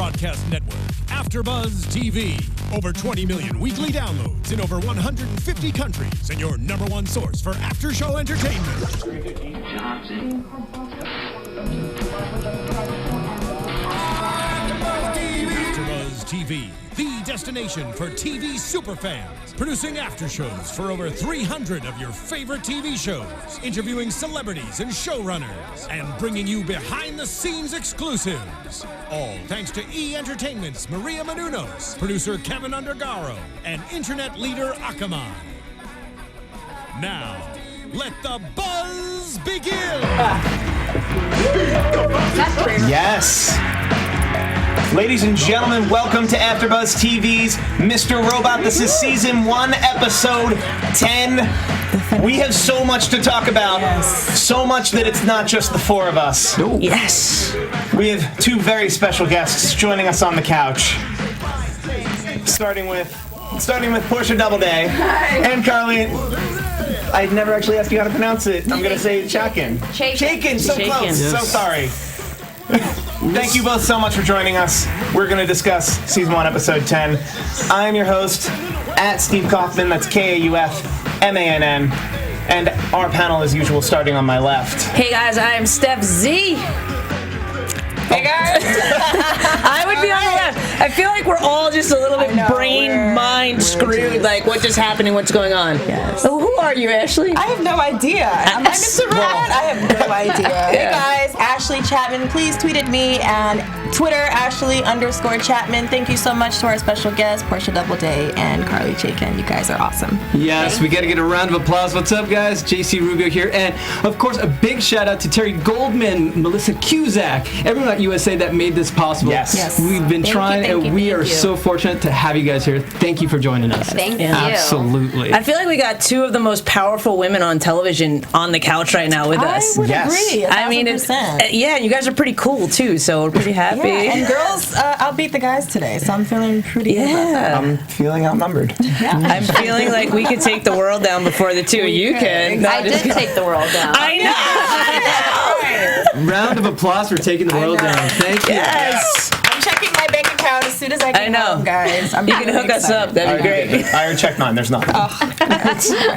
broadcast network, AFTERBUZZ TV. Over 20 million weekly downloads in over 150 countries, and your number one source for after-show entertainment. AFTERBUZZ TV, the destination for TV superfans. Producing aftershows for over 300 of your favorite TV shows. Interviewing celebrities and showrunners. And bringing you behind-the-scenes exclusives. All thanks to E! Entertainment's Maria Menounos, producer Kevin Undergaro, and internet leader Akamai. Now, let the buzz begin! Yes! Ladies and gentlemen, welcome to AfterBuzz TV's Mr. Robot. This is Season 1, Episode 10. We have so much to talk about. Yes. So much that it's not just the four of us. Nope. Yes. We have two very special guests joining us on the couch. Starting with Portia Doubleday. Hi. And Carly. I never actually asked you how to pronounce it. I'm going to say Chaikin. Chaikin, so Chaikin. close. Yes. So sorry. Thank you both so much for joining us. We're going to discuss Season 1, Episode 10. I'm your host, at Steve Kaufmann, that's Kaufmann, and our panel, as usual, starting on my left. Hey guys, I'm Stef Z. Hey guys! I would be on the left. I feel like we're all just a little bit mind screwed. Like, what just happened and what's going on? Yes. So who are you, Ashley? I have no idea. Am I Mr. Robot? I have no idea. Hey guys, Ashley Chatman. Please tweet at me and Twitter, Ashley_Chatman. Thank you so much to our special guests, Portia Doubleday and Carly Chaikin. You guys are awesome. Yes, we got to get a round of applause. What's up, guys? JC Rubio here. And, of course, a big shout-out to Terry Goldman, Melissa Cusack, everyone at USA that made this possible. Yes. We've been trying, and we are so fortunate to have you guys here. Thank you for joining us. Thank you. Absolutely. I feel like we got two of the most powerful women on television on the couch right now with us. I would agree. I mean, you guys are pretty cool, too, so we're pretty happy. Yeah, and girls, I'll beat the guys today, so I'm feeling pretty good about that. I'm feeling outnumbered. Yeah. I'm feeling like we could take the world down before the two of you can. I did take the world down. I know. Round of applause for taking the world down. Thank you. Yes. I'm checking my bank account as soon as I get home, guys. You can hook us up. That'd be great. I already checked mine. There's nothing.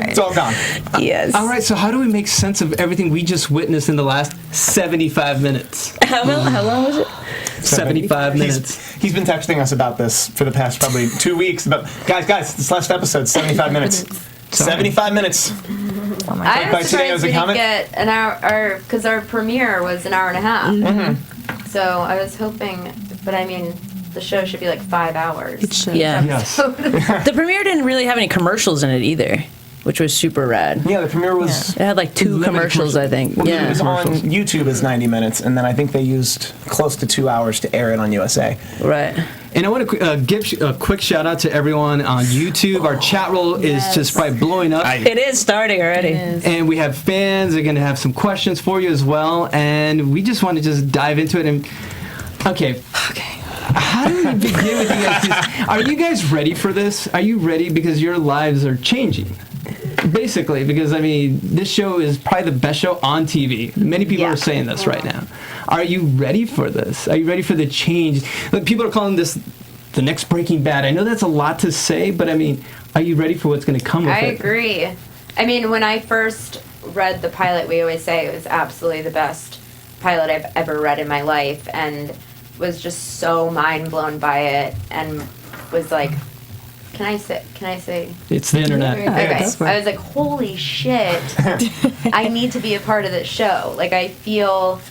It's all gone. Yes. All right, so how do we make sense of everything we just witnessed in the last 75 minutes? How long was it? 75 minutes. He's been texting us about this for the past probably 2 weeks. About guys, this last episode, 75 minutes. 75 minutes. Oh my I God. was surprised we didn't get an hour, because our premiere was an hour and a half. Mm-hmm. So I was hoping, but I mean, the show should be like 5 hours. It should. Yeah. Yes. The premiere didn't really have any commercials in it either, which was super rad. Yeah, the premiere was... It had like 2 commercials, I think. It Yeah. was on YouTube as 90 minutes, and then I think they used close to 2 hours to air it on USA. Right. And I want to give a quick shout out to everyone on YouTube. Our chat roll is just probably blowing up. It is starting already. And we have fans. They're going to have some questions for you as well. And we just want to just dive into it. And okay. How do we begin with you guys? Are you guys ready for this? Are you ready? Because your lives are changing. Basically, because I mean, this show is probably the best show on TV. Many people are saying this right now. Are you ready for this? Are you ready for the change? Like, people are calling this the next Breaking Bad. I know that's a lot to say, but I mean, are you ready for what's going to come with it? I agree. I mean, when I first read the pilot, we always say it was absolutely the best pilot I've ever read in my life, and was just so mind blown by it, and was like, Can I say? It's the internet. Okay. I was like, holy shit. I need to be a part of this show. Like, I feel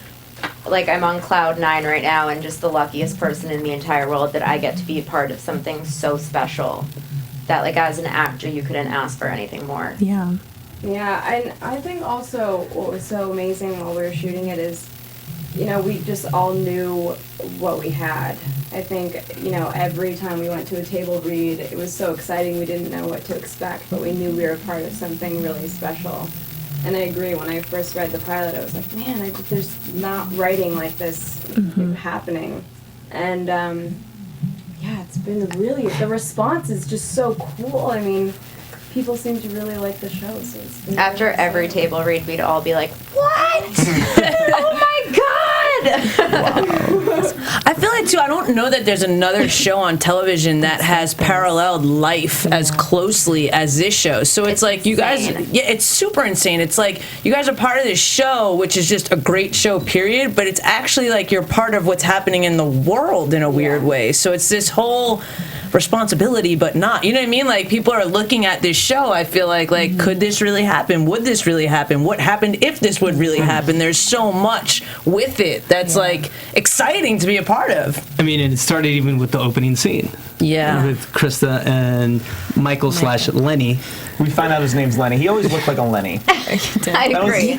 like I'm on cloud 9 right now and just the luckiest person in the entire world that I get to be a part of something so special that, like, as an actor, you couldn't ask for anything more. Yeah. Yeah, and I think also what was so amazing while we were shooting it is, you know, we just all knew what we had. I think, you know, every time we went to a table read, it was so exciting. We didn't know what to expect, but we knew we were part of something really special. And I agree, when I first read the pilot, I was like, man, there's not writing like this happening. And, yeah, it's been really, the response is just so cool. I mean, people seem to really like the show. So it's been After every table read, we'd all be like, what? Oh my God! I feel like, too, I don't know that there's another show on television that has paralleled life as closely as this show. So it's like, you guys, it's super insane. It's like, you guys are part of this show, which is just a great show, period, but it's actually like you're part of what's happening in the world in a weird way. So it's this whole responsibility, but not, you know what I mean? Like, people are looking at this show, I feel like, could this really happen? Would this really happen? What happened if this would really happen? There's so much with it that's like exciting to be a part of. I mean, and it started even with the opening scene. Yeah. With Krista and Michael / Lenny. We find out his name's Lenny. He always looked like a Lenny. I agree.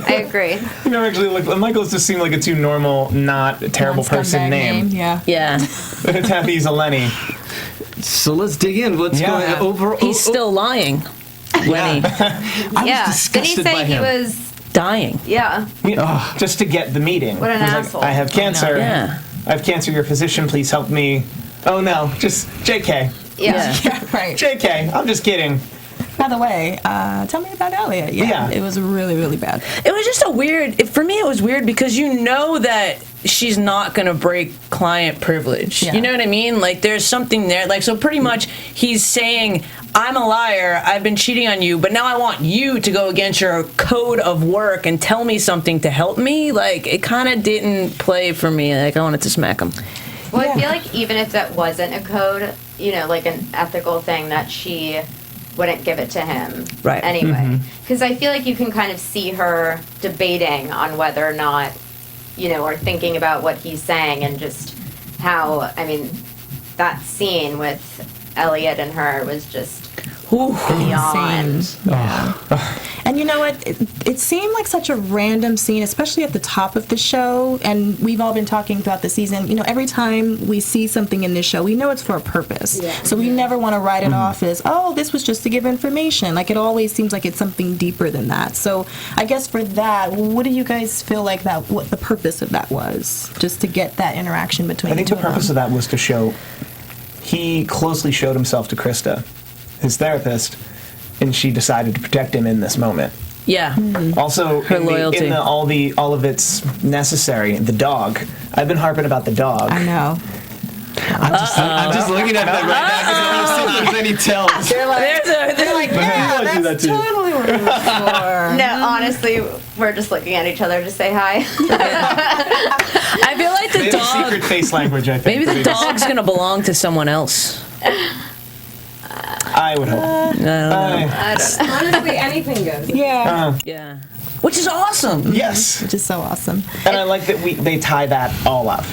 I agree. He never actually looked. Michael's just seemed like a too normal, not a terrible person name. Yeah. But it's happy he's a Lenny. So let's dig in. What's going over? He's still lying. Lenny. Yeah. Didn't he say he was dying? Yeah. Just to get the meeting. What an He's asshole. Like, I have cancer. Yeah. I have cancer. Your physician, please help me. Oh no, just JK. Yeah. Right. JK. I'm just kidding. By the way, tell me about Elliot. Yeah. It was really, really bad. It was just a weird, for me it was weird because you know that she's not going to break client privilege. Yeah. You know what I mean? Like, there's something there. Like, so pretty much he's saying, I'm a liar, I've been cheating on you, but now I want you to go against your code of work and tell me something to help me. Like, it kind of didn't play for me. Like, I wanted to smack him. Well, I feel like even if that wasn't a code, you know, like an ethical thing, that she wouldn't give it to him anyway. Because I feel like you can kind of see her debating on whether or not, you know, or thinking about what he's saying, and just how, I mean, that scene with Elliot and her was just beyond. And you know what? It seemed like such a random scene, especially at the top of the show. And we've all been talking throughout the season. You know, every time we see something in this show, we know it's for a purpose. Yeah. So we never want to write it off as, oh, this was just to give information. Like, it always seems like it's something deeper than that. So I guess for that, what do you guys feel like that? What the purpose of that was? Just to get that interaction between. I think the purpose of that was to show. He closely showed himself to Krista, his therapist, and she decided to protect him in this moment. Yeah. Also, her loyalty. All of it's necessary. The dog. I've been harping about the dog. I know. I'm just looking at that right now because I don't see if there's any tells. They're like, Yeah, do that that's too. totally what it was for. No, honestly, we're just looking at each other to say hi. I feel like They the have a dog. secret face language, I think. Maybe the dog's gonna belong to someone else. I would hope. I don't know. Honestly, anything goes. Yeah. Yeah. Which is awesome. Yes. Which is so awesome. And I like that they tie that all up.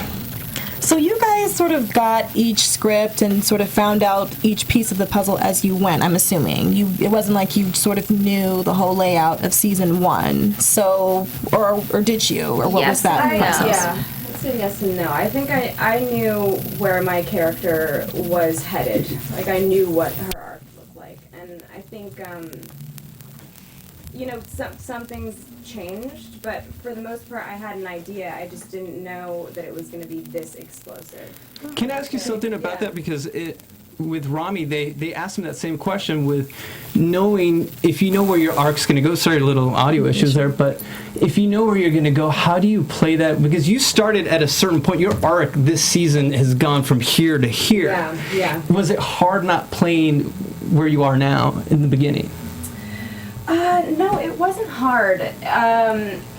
So you guys sort of got each script and sort of found out each piece of the puzzle as you went, I'm assuming. It wasn't like you sort of knew the whole layout of season 1. So, or did you? Or what was that process? Yeah. I'd say yes and no. I think I knew where my character was headed. Like, I knew what her arc looked like. And I think, you know, some things changed, but for the most part, I had an idea. I just didn't know that it was going to be this explosive. Can I ask you something about that? Because with Rami, they asked him that same question with knowing, if you know where your arc's going to go, sorry, little audio issues there, but if you know where you're going to go, how do you play that? Because you started at a certain point. Your arc this season has gone from here to here. Yeah. Was it hard not playing where you are now in the beginning? No, it wasn't hard.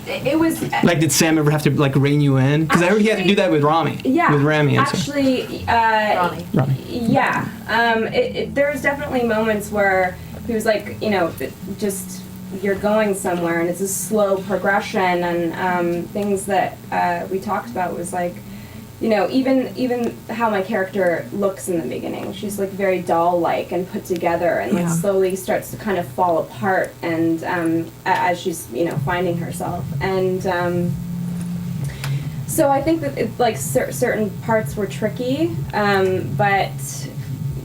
It was... Like, did Sam ever have to, like, rein you in? Because I heard he had to do that with Rami. Yeah. With Rami. Actually, Rami. yeah. There's definitely moments where he was like, you know, just, you're going somewhere, and it's a slow progression, and things that we talked about was like, you know, even how my character looks in the beginning. She's like very doll-like and put together, and like slowly starts to kind of fall apart, and as she's, you know, finding herself. And so I think that like certain parts were tricky, but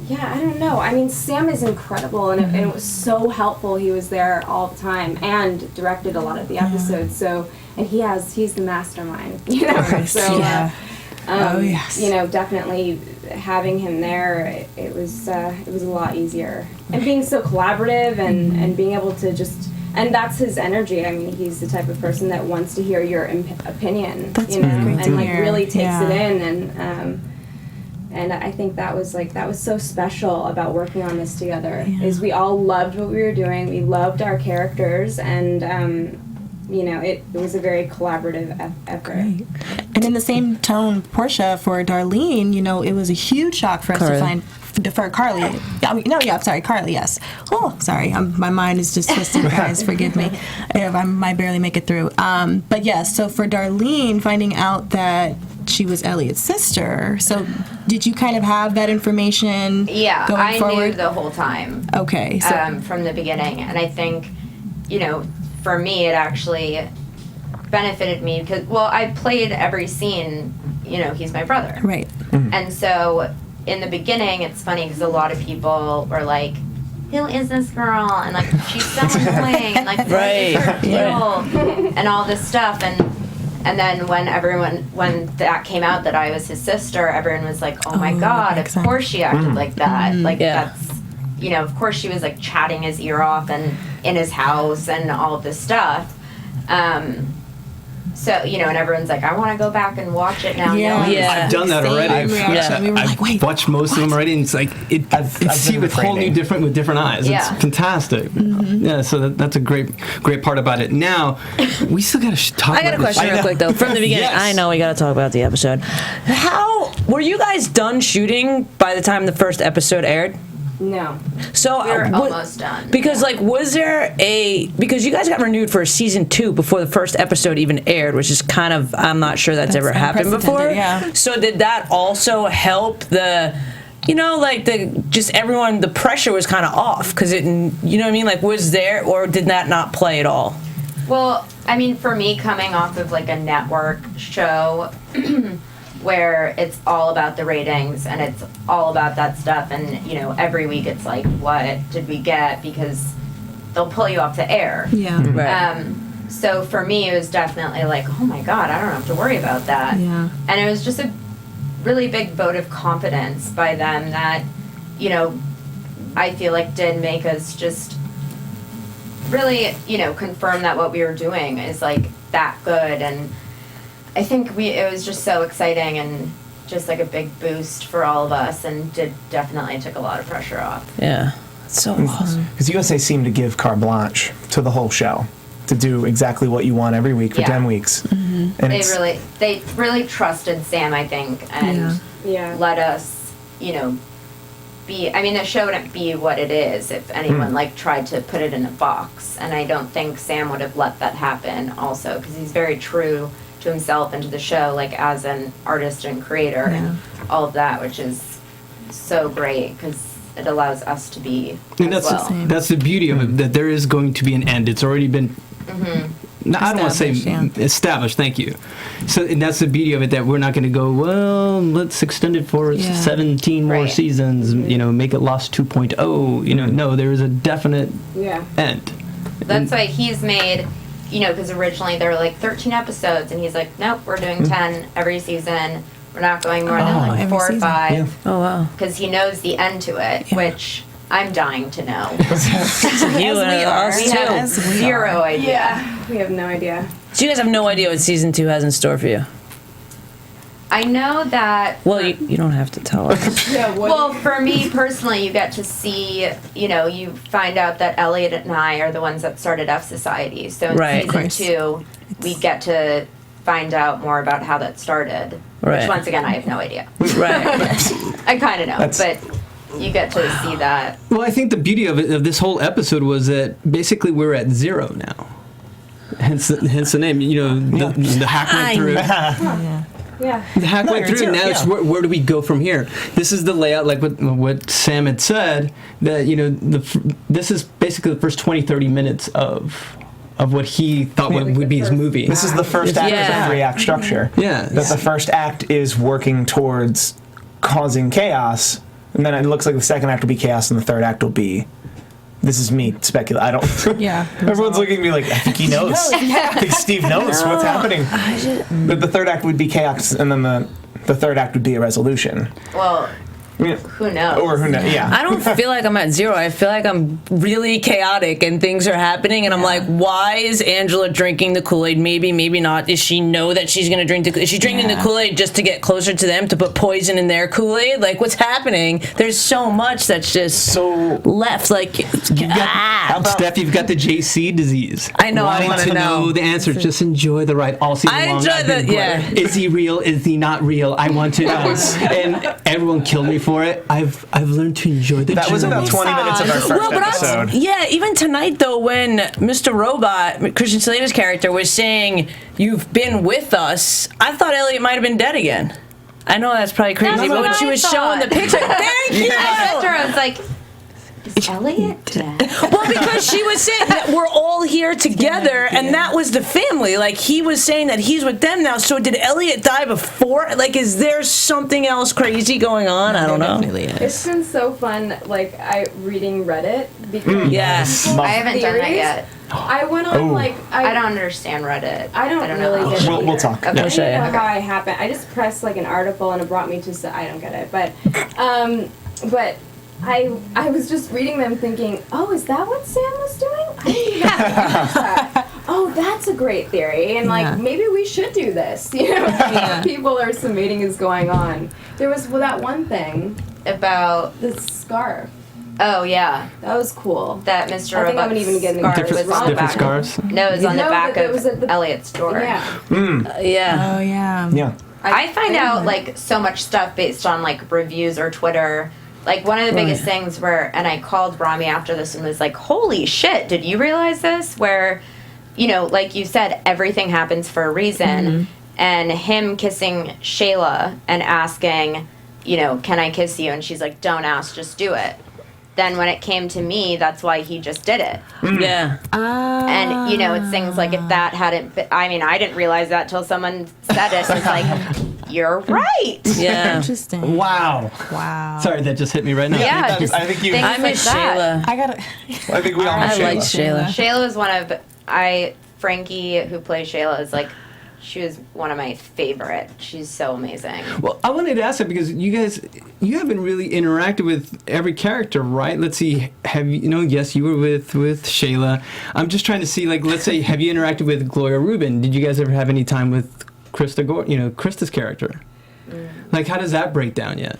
yeah, I don't know. I mean, Sam is incredible, and it was so helpful. He was there all the time and directed a lot of the episodes. So, and he's the mastermind, you know. So. You know, definitely having him there, it was a lot easier. And being so collaborative and being able to just, and that's his energy. I mean, he's the type of person that wants to hear your opinion, That's you know, great to and like hear. really takes Yeah. it in, and I think that was so special about working on this together. Is we all loved what we were doing, we loved our characters, and you know, it was a very collaborative effort. Great. And in the same tone, Portia, for Darlene, you know, it was a huge shock for us to find. For Carly. I'm sorry, Carly, yes. Oh, sorry. My mind is just twisted, guys. Forgive me. I might barely make it through. But yes, so for Darlene, finding out that she was Elliot's sister, so did you kind of have that information going forward? I knew the whole time. Okay. So, from the beginning. And I think, you know, for me, it actually benefited me because, well, I played every scene, you know, he's my brother. right. And so in the beginning, it's funny because a lot of people were like, who is this girl? And like, she's so annoying. And like, what is her deal? And all this stuff. And then when that came out that I was his sister, everyone was like, oh my God, of course she acted like that. Like, that's, you know, of course she was like chatting his ear off and in his house and all of this stuff. So, you know, and everyone's like, I want to go back and watch it now. I've done that already. We were like, wait, watched most of them already, and it's like I've see done with the whole new training. with different eyes. Yeah. It's fantastic. Yeah, so that's a great part about it. Now we still got to talk. I got a question real quick though. From the beginning, Yes. I know we got to talk about the episode. How were you guys done shooting by the time the first episode aired? No. So We were almost done. Because like, was there because you guys got renewed for a season 2 before the first episode even aired, which is kind of, I'm not sure that's ever happened before. Yeah. So did that also help the, you know, like the pressure was kind of off because it, you know what I mean? Like, was there, or did that not play at all? Well, I mean, for me, coming off of like a network show where it's all about the ratings and it's all about that stuff, and you know, every week it's like, what did we get? Because they'll pull you off the air. Yeah. Right. So for me, it was definitely like, oh my God, I don't have to worry about that. Yeah. And it was just a really big vote of confidence by them that, you know, I feel like did make us just really, you know, confirm that what we were doing is like that good. And I think it was just so exciting and just like a big boost for all of us, and definitely took a lot of pressure off. Yeah. That's so awesome. Because USA seemed to give carte blanche to the whole show to do exactly what you want every week for 10 weeks. And They really trusted Sam, I think, and let us, you know, I mean, the show wouldn't be what it is if anyone like tried to put it in a box, and I don't think Sam would have let that happen also, because he's very true to himself and to the show, like as an artist and creator and all of that, which is so great because it allows us to be And as well. that's the beauty of it, that there is going to be an end. It's already been no, I don't want to say established, thank you. So, and that's the beauty of it, that we're not going to go, well, let's extend it for 17 more seasons, you know, make it Lost 2.0, you know. No, there is a definite end. That's why he's made, you know, because originally there were like 13 episodes, and he's like, nope, we're doing 10 every season. We're not going more than like 4 or 5. Yeah. Oh, wow. Because he knows the end to it, which I'm dying to know. You and us We too. have zero idea. Yeah, we have no idea. So you guys have no idea what season 2 has in store for you? I know that. Well, you don't have to tell us. Well, for me personally, you get to see, you know, you find out that Elliot and I are the ones that started F Society. So in season 2, we get to find out more about how that started. Right. Which, once again, I have no idea. Right. I kind of know, but you get to see that. Well, I think the beauty of this whole episode was that basically we're at 0 now. Hence the name. You know, the hack went through. The hack went through. Now it's where do we go from here? This is the layout, like what Sam had said. That, you know, this is basically the first 20-30 minutes of what he thought would be his movie. This is the first act of a 3-act structure. Yeah. That the first act is working towards causing chaos, and then it looks like the second act will be chaos, and the third act will be. This is me speculating. I don't. Everyone's looking at me like, I think he knows. I think Steve knows what's happening. The third act would be chaos, and then the third act would be a resolution. Well, Who knows? Or who knows? Yeah. I don't feel like I'm at zero. I feel like I'm really chaotic and things are happening, and I'm like, why is Angela drinking the Kool-Aid? Maybe, maybe not. Does she know that she's going to drink the Kool-Aid? Is she drinking the Kool-Aid just to get closer to them, to put poison in their Kool-Aid? Like, what's happening? There's so much that's just left. Like, How about Steph? You've got the JC disease. I know. I want Wanting to know the answer. Just enjoy the ride all season long. enjoy I've been the Is he real? Is he not real? I want to know. And everyone killed me for it. I've learned to enjoy the That was journey. about 20 minutes of our first episode. Even tonight though, when Mr. Robot, Christian Slater's character, was saying, "You've been with us," I thought Elliot might have been dead again. I know that's probably crazy, That's but when what she I was thought. showing the picture, thank you. I said to her, I was like, is Elliot dead? Well, because she was saying that we're all here together, and that was the family. Like, he was saying that he's with them now. So did Elliot die before? Like, is there something else crazy going on? I don't know. It's been so fun, like, reading Reddit. Because Yes. I haven't done that theories. yet. I went on, I don't understand Reddit. I don't really know. get it. We'll talk. Okay. I'll show you. I don't know how I happened. I just pressed like an article and it brought me to. I don't get it, but I was just reading them thinking, oh, is that what Sam was doing? I didn't even realize that. Oh, that's a great theory, and like maybe we should do this. You know, people are submitting is going on. There was that one thing About, the scarf. oh yeah, That was cool. that Mr. I think I'm Robot's gonna even get an scarf different- was on the different back. scarves. No, it was on the No, back but it of was at the- Elliot's door. Yeah. Yeah. Oh yeah. Yeah. I find out like so much stuff based on like reviews or Twitter. Like one of the biggest things and I called Rami after this and was like, holy shit, did you realize this? Where, you know, like you said, everything happens for a reason. And him kissing Shayla and asking, you know, can I kiss you? And she's like, don't ask, just do it. Then when it came to me, that's why he just did it. Yeah. And, you know, it's things like if that hadn't been, I mean, I didn't realize that till someone said it. It's like, you're right. Yeah. Interesting. Wow. Wow. Sorry, that just hit me right now. Yeah, just I think you. things I miss like that. Shayla. I gotta. I think we all miss I liked Shayla. Shayla. Shayla was one of Frankie, who plays Shayla, is like, she was one of my favorite. She's so amazing. Well, I wanted to ask that because you haven't really interacted with every character, right? Let's see, yes, you were with Shayla. I'm just trying to see, like, let's say, have you interacted with Gloria Rubin? Did you guys ever have any time with Krista's character? Like, how does that break down yet?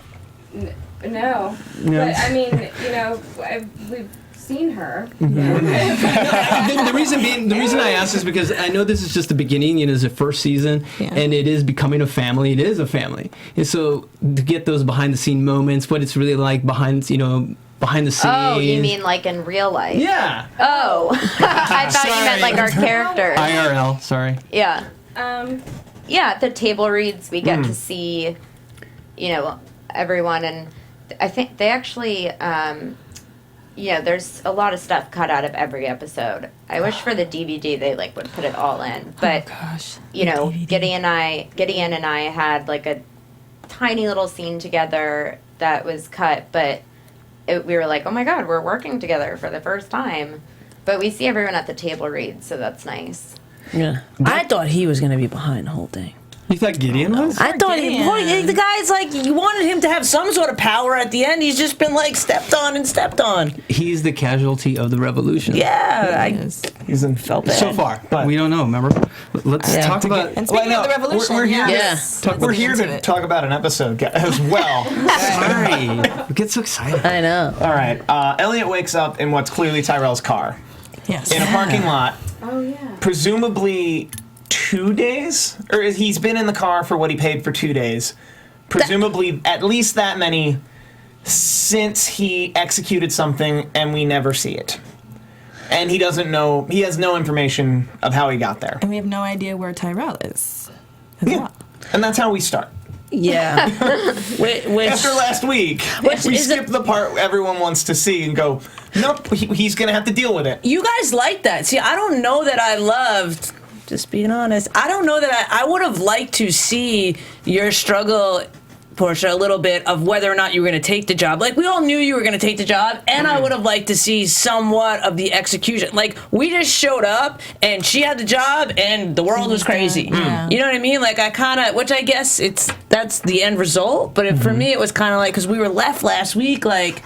No. But I mean, you know, we've seen her. The reason I ask is because I know this is just the beginning. It's the first season, and it is becoming a family. It is a family, and so to get those behind the scene moments, what it's really like behind the scenes. Oh, you mean like in real life? Yeah. Oh, I thought you meant like our characters. IRL. Sorry. Yeah. Yeah, at the table reads, we get to see, you know, everyone, and I think they actually, there's a lot of stuff cut out of every episode. I wish for the DVD they like would put it all in, but you know, Gideon and I had like a tiny little scene together that was cut, but we were like, oh my god, we're working together for the first time. But we see everyone at the table read, so that's nice. Yeah. I thought he was going to be behind the whole thing. You thought Gideon was? I thought the guy's like, you wanted him to have some sort of power at the end. He's just been like stepped on. He's the casualty of the revolution. Yeah, He's in felt bad. so far, but We don't know, remember? Let's talk about... And speaking of the revolution, we're here. We're here into to it. talk about an episode as well. Sorry. I get so excited. I know. All right. Elliot wakes up in what's clearly Tyrell's car Yes. in a parking lot. Oh yeah. Presumably 2 days, or he's been in the car for what he paid for 2 days. Presumably at least that many since he executed something, and we never see it. And he doesn't know. He has no information of how he got there. And we have no idea where Tyrell is. Yeah, and that's how we start. Yeah. Which, After last week, we skip the part everyone wants to see and go, nope, he's going to have to deal with it. you guys like that. See, I don't know that I loved, just being honest, I don't know that I would have liked to see your struggle Portia, a little bit of whether or not you were going to take the job. Like, we all knew you were going to take the job, and I would have liked to see somewhat of the execution. Like, we just showed up, and she had the job, and the world was crazy. Yeah. You know what I mean? Like, I kind of, which I guess that's the end result, but for me, it was kind of like, because we were left last week, like,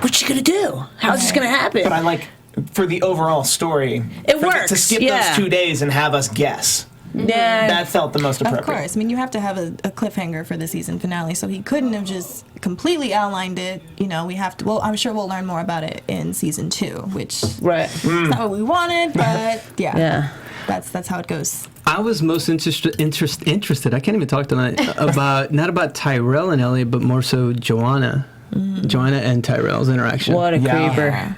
what's she going to do? How's this going to happen? But I like, for the overall story, works, to skip those 2 days and have us guess. Yeah. That felt the most appropriate. Of course. I mean, you have to have a cliffhanger for the season finale, so he couldn't have just completely outlined it. You know, we have to. Well, I'm sure we'll learn more about it in season 2, which is not what we wanted, but yeah. That's how it goes. I was most interested. I can't even talk tonight about not about Tyrell and Elliot, but more so Joanna. Joanna and Tyrell's interaction. What a creeper.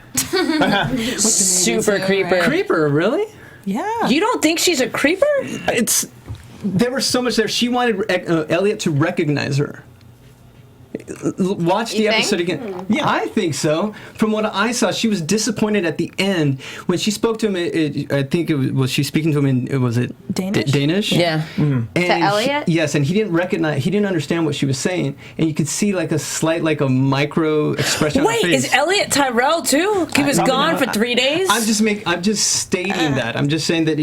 Super creeper. Right? Creeper, really? Yeah. You don't think she's a creeper? There was so much there. She wanted Elliot to recognize her. Watch the episode again. Yeah, I think so. From what I saw, she was disappointed at the end when she spoke to him. I think it was she speaking to him in was it Danish? Danish? Yeah. And To Elliot? yes, and he didn't understand what she was saying, and you could see like a slight, like a micro expression on her Wait, face. is Elliot Tyrell too? He was gone for 3 days? I'm just stating that. I'm just saying that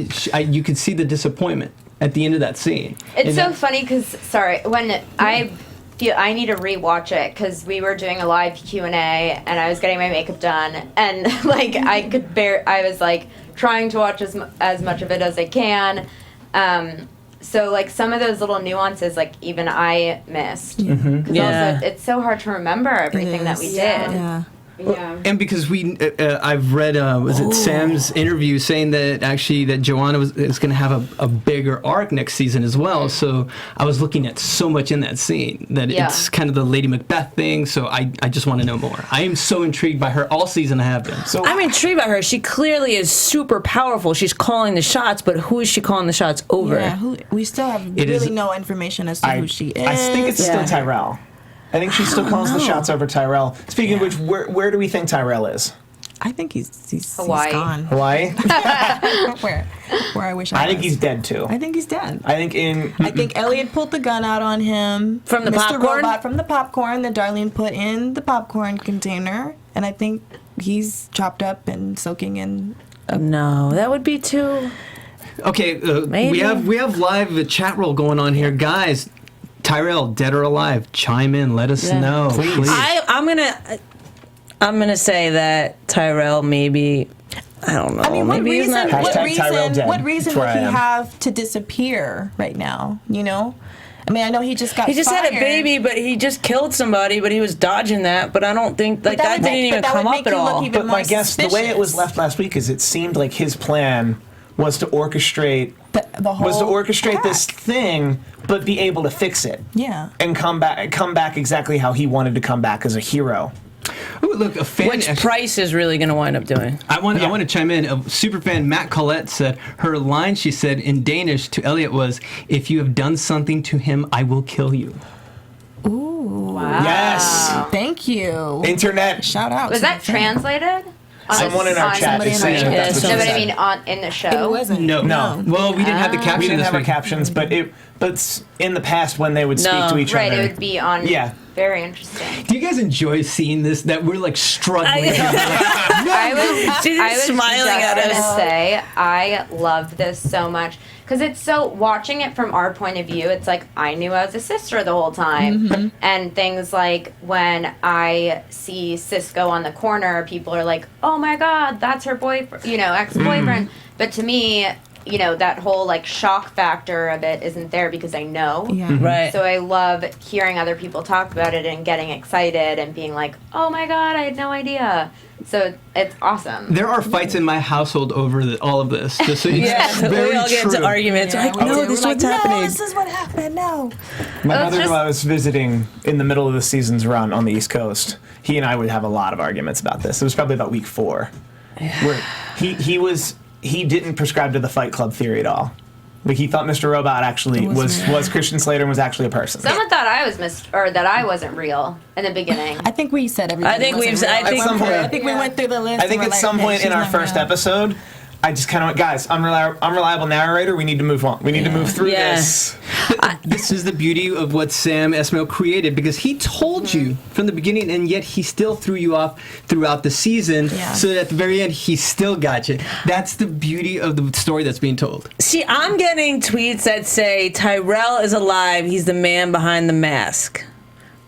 you could see the disappointment at the end of that scene. It's so funny because, when I need to rewatch it because we were doing a live Q&A and I was getting my makeup done and like I was like trying to watch as much of it as I can. So like some of those little nuances, like even I missed. Mm-hmm. Yeah. Also, it's so hard to remember everything that we did. Yeah. Yeah. And because I've read, Sam's interview saying that actually that Joanna is going to have a bigger arc next season as well. So I was looking at so much in that scene that it's kind of the Lady Macbeth thing. So I just want to know more. I am so intrigued by her all season. I have been. So I'm intrigued by her. She clearly is super powerful. She's calling the shots, but who is she calling the shots over? Yeah, we still have really no information as to who she is. I think it's still Tyrell. I think she still calls the shots over Tyrell. Speaking of which, where do we think Tyrell is? I think he's Hawaii. gone. Hawaii? Where I wish I was. think he's dead too. I think he's dead. I think Elliot pulled the gun out on him. From the Mr. popcorn? Robot from the popcorn that Darlene put in the popcorn container. And I think he's chopped up and soaking in. No, that would be too... Okay, Maybe. we have live chat roll going on here, guys. Tyrell, dead or alive? Chime in. Let us know, please. I'm gonna say that Tyrell maybe... I don't know. I mean, maybe he's not... what reason would where I he am. have to disappear right now? You know? I mean, I know he just got He just had a fired. baby, but he just killed somebody, but he was dodging that. But I don't think that didn't even come up at all. But my guess, the way it was left last week, is it seemed like his plan was to orchestrate the whole this thing, but be able to fix it. Yeah. And come back exactly how he wanted to come back as a hero. Ooh, look, a fan. Which Price is really going to wind up doing. I want to chime in. A superfan, Matt Collette, said her line, she said in Danish to Elliot was, "If you have done something to him, I will kill you." Ooh. Wow. Yes. Thank you. Internet. Shout out. Was to that the fan. translated? Someone in our chat is saying chat. that's what No, she but I said. mean in the show. It wasn't. No. Well, we didn't have the caption. We didn't this have our week. captions, but in the past when they would speak to each Right, other. it would be on. Yeah. Very interesting. Do you guys enjoy seeing this? That we're like struggling. She's just smiling at us. Gonna say I love this so much because it's so watching it from our point of view. It's like I knew I was a sister the whole time, and things like when I see Cisco on the corner, people are like, "Oh my God, that's her boyfriend," ex-boyfriend. But to me, that whole like shock factor of it isn't there because I know. Yeah. Right. So I love hearing other people talk about it and getting excited and being like, "Oh my God, I had no idea." So it's awesome. There are fights in my household over all of this. Just so it's very we all get into true. arguments. Yeah, Like, we no, do. this is We're what's like, happening. No, this is what happened. No. My Well, it's brother-in-law was visiting in the middle of the season's run on the East Coast. He and I would have a lot of arguments about this. It was probably about week 4, where he didn't prescribe to the Fight Club theory at all. Like he thought Mr. Robot actually was Christian Slater and was actually a person. Someone thought I was that I wasn't real in the beginning. I think we said everything. I think we went through the list. I think at some point in our first episode, I just kind of, guys, unreliable narrator. We need to move on. We need to move through this. This is the beauty of what Sam Esmail created, because he told you from the beginning, and yet he still threw you off throughout the season, so that at the very end, he still got you. That's the beauty of the story that's being told. See, I'm getting tweets that say Tyrell is alive. He's the man behind the mask.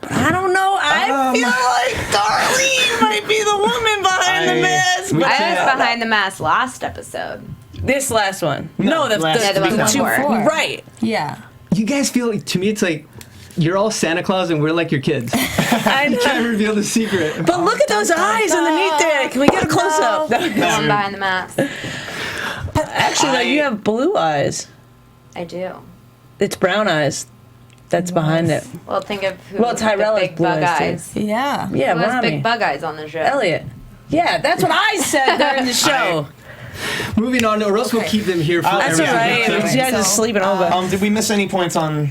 I don't know. I feel like Darlene might be the woman behind the mask. I was behind the mask last episode. This last one. No, the one before. Right. Yeah. You guys feel, to me, it's like you're all Santa Claus and we're like your kids. I can't reveal the secret. But look at those eyes underneath there. Can we get a close up? The one behind the mask. Actually, you have blue eyes. I do. It's brown eyes. That's behind it. Well, think of who Well, has Tyrell the has big blue bug eyes, eyes. Yeah. Yeah, Who has Rami. big bug eyes on the show? Elliot. Yeah, that's what I said during the show. Moving on, or else we'll keep them here for That's all right. You guys are sleeping over. Did we miss any points on?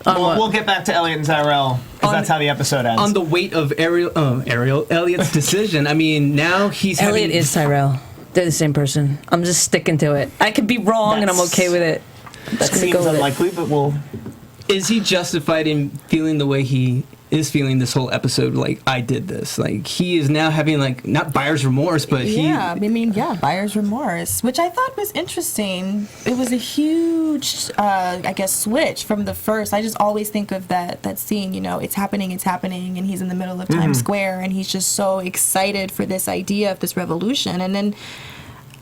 We'll get back to Elliot and Tyrell, because that's how the episode ends. On the weight of Elliot's decision, I mean, now he's Elliot is Tyrell. They're the same person. I'm just sticking to it. I could be wrong, and I'm okay with it. That seems unlikely, but we'll. Is he justified in feeling the way he is feeling this whole episode? Like, I did this. Like, he is now having, like, not buyer's remorse, but buyer's remorse, which I thought was interesting. It was a huge, I guess, switch from the first. I just always think of that scene, you know, it's happening, and he's in the middle of Times Square, and he's just so excited for this idea of this revolution. And then,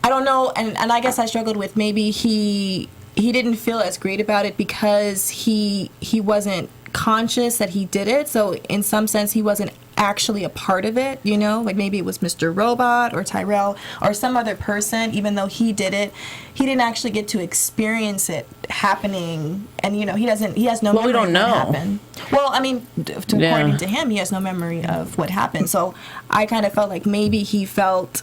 I don't know, and I guess I struggled with maybe he didn't feel as great about it because he wasn't conscious that he did it. So in some sense, he wasn't actually a part of it, you know? Like maybe it was Mr. Robot or Tyrell or some other person, even though he did it. He didn't actually get to experience it happening. And, you know, he has no memory we don't know. of what happened. Well, I mean, according to him, he has no memory of what happened. So I kind of felt like maybe he felt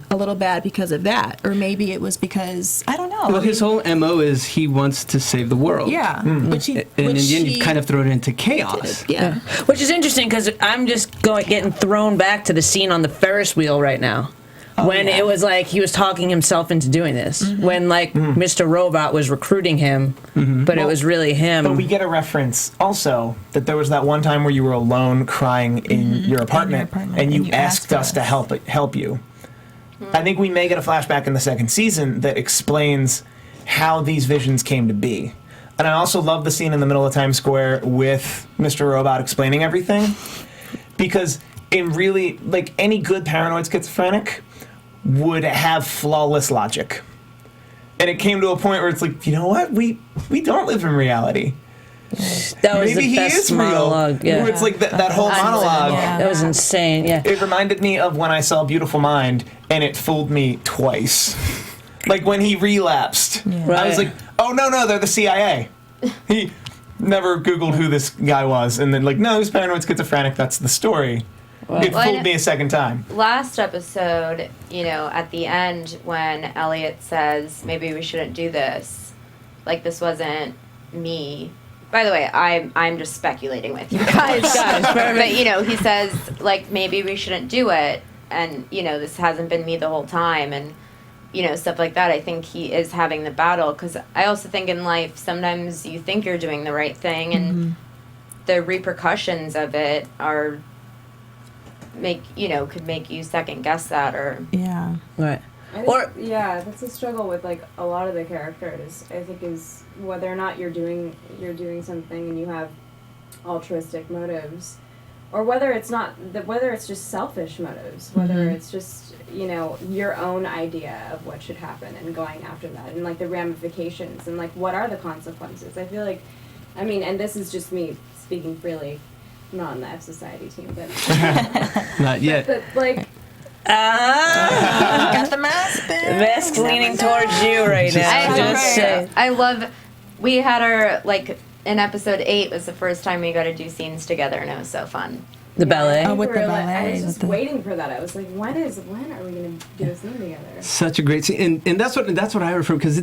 a little bad because of that, or maybe it was because I don't know. Well, his whole MO is he wants to save the world. Yeah, and in the end, you kind of throw it into chaos. Yeah, which is interesting because I'm just getting thrown back to the scene on the Ferris wheel right now. When it was like he was talking himself into doing this. When like Mr. Robot was recruiting him, but it was really him. But we get a reference also that there was that one time where you were alone crying in your apartment, and you asked us to help you. I think we may get a flashback in the second season that explains how these visions came to be. And I also love the scene in the middle of Times Square with Mr. Robot explaining everything. Because in really, like, any good paranoid schizophrenic would have flawless logic. And it came to a point where it's like, you know what? We don't live in reality. That was Maybe the best he is monologue. real. Where it's like that whole monologue. That was insane. Yeah. It reminded me of when I saw Beautiful Mind, and it fooled me twice. Like when he relapsed. I was like, oh, no, they're the CIA. He never Googled who this guy was, and then like, no, he's paranoid schizophrenic, that's the story. It fooled me a second time. Last episode, you know, at the end when Elliot says, maybe we shouldn't do this, like this wasn't me. By the way, I'm just speculating with you guys. But, you know, he says, like, maybe we shouldn't do it. And, you know, this hasn't been me the whole time. And, you know, stuff like that. I think he is having the battle. Because I also think in life, sometimes you think you're doing the right thing. And the repercussions of it could make you second guess that. Or Right. That's a struggle with like a lot of the characters. I think is whether or not you're doing something and you have altruistic motives, or whether it's just selfish motives, whether it's just, you know, your own idea of what should happen and going after that, and like the ramifications and like what are the consequences. I feel like, I mean, and this is just me speaking freely, I'm not on the F Society team, but not yet. But like. Got the mask. The mask's leaning towards you right now. I love. We had our in episode 8 was the first time we got to do scenes together, and it was so fun. The ballet. Oh, with the ballet. I was just waiting for that. I was like, when are we gonna do a scene together? Such a great scene, and that's what I refer, because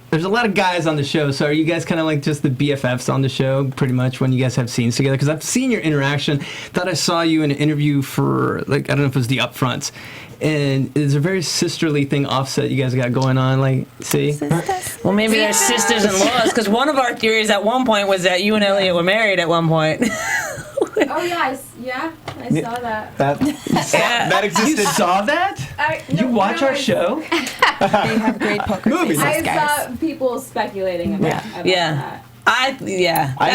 there's a lot of guys on the show, so are you guys kind of like just the BFFs on the show, pretty much, when you guys have scenes together? Because I've seen your interaction. Thought I saw you in an interview for, like, I don't know if it was the Upfronts. And it's a very sisterly thing, Offset, you guys got going on, like, see? Well, maybe they're sisters-in-laws, because one of our theories at one point was that you and Elliot were married at one point. Oh yeah, I saw that. That existed. You saw that? You watch our show? They have great poker faces, I guys. saw people speculating about that.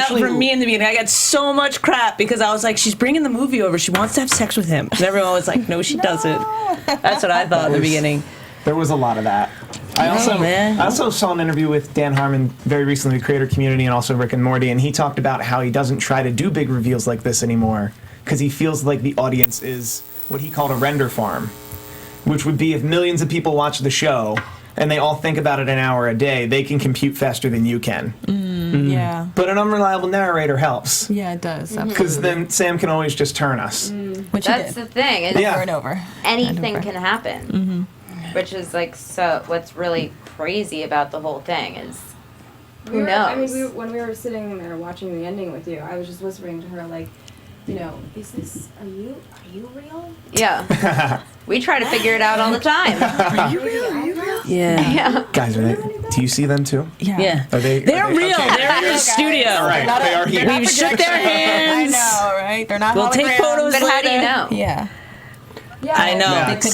For me in the beginning, I got so much crap because I was like, she's bringing the movie over. She wants to have sex with him. And everyone was like, no, she doesn't. That's what I thought in the beginning. There was a lot of that. I also saw an interview with Dan Harmon very recently, the creator community, and also Rick and Morty, and he talked about how he doesn't try to do big reveals like this anymore because he feels like the audience is what he called a render farm, which would be if millions of people watch the show and they all think about it an hour a day, they can compute faster than you can. Yeah. But an unreliable narrator helps. Yeah, it does. Because then Sam can always just turn us. Which That's the thing. Is Yeah. over and over. anything can happen, which is like so. What's really crazy about the whole thing is who knows. I mean, when we were sitting there watching the ending with you, I was just whispering to her like, you know, are you real? Yeah, we try to figure it out all the time. Are you real? Yeah. Guys, do you see them too? Yeah. Are they? They're real. okay. They're in the studio. All right, they are here. We've shook their hands. I know, right? They're not We'll take holograms. photos But how do you know? Yeah. Yeah. I know. Yeah. They could